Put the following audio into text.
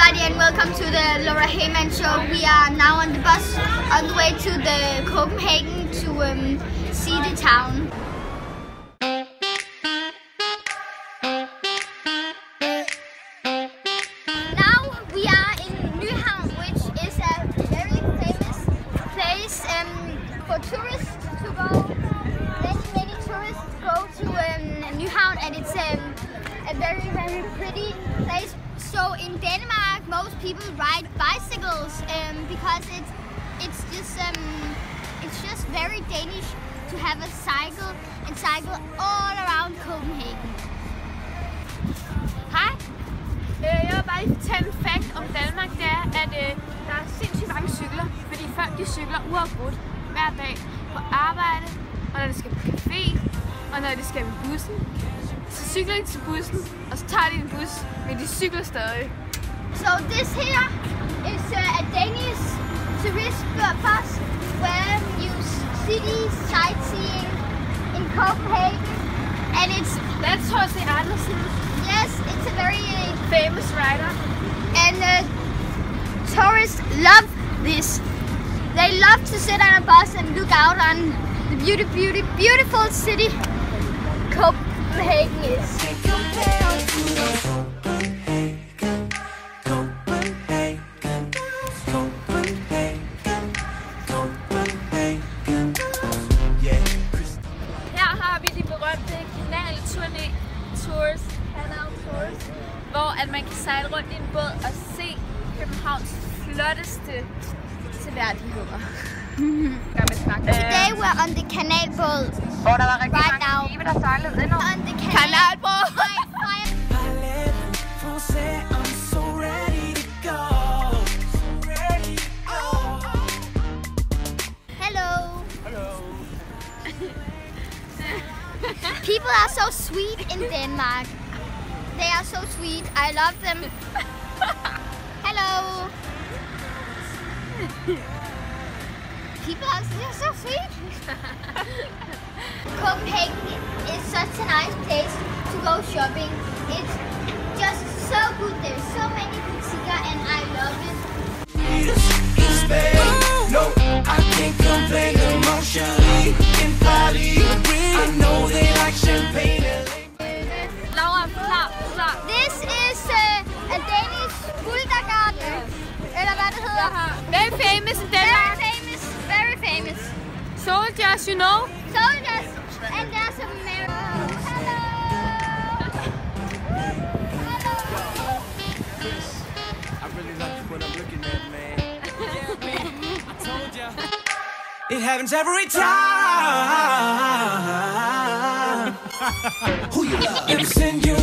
everybody and welcome to the Laura Heyman show. We are now on the bus on the way to the Copenhagen to see the town. Now we are in Nyhavn, which is a very famous place for tourists to go. Many tourists go to Nyhavn, and it's a very pretty place. So in Denmark, most people ride bicycles because it's just very Danish to have a cycle and cycle all around Copenhagen. Hej. Jeg vil bare lige fortælle en fact om Danmark, det er, at der er sindssygt mange cykler, fordi folk de cykler uafbrudt hver dag på arbejde, og når de skal på café, og når de skal med bussen, så cykler de til bussen, og så tager de en bus, men de cykler stadig. So this here is a Danish tourist bus where you city sightseeing in Copenhagen, and That's H.C. Andersen. Yes, it's a very Famous writer. and tourists love this. They love to sit on a bus and look out on the beautiful city Copenhagen is. Her har vi de berømte Canal Tours, hvor at man kan sejle rundt i en båd og se Københavns flotteste seværdigheder. Today we're on the canalbåd. Hvor der var rigtig Right now. mange skibe, der sejlede ind over. On the canalbåd. Hello. People are so sweet in Denmark. They are so sweet. I love them. Hello. People are so sweet. Copenhagen is such a nice place to go shopping. It's just so good. There's so many boutiques and I love it. No, I can't complain emotionally. In Paris, I know they like champagne. Laura, klar. This is a Danish Buldergarten. Eller hvad det hedder. Very famous in Denmark. Very famous. Soldiers, you know. Soldiers. And there's a mirror. Hello. I really like what I'm looking at, man. Yeah, man. I told ya. It happens every time. Who you love? Ever since you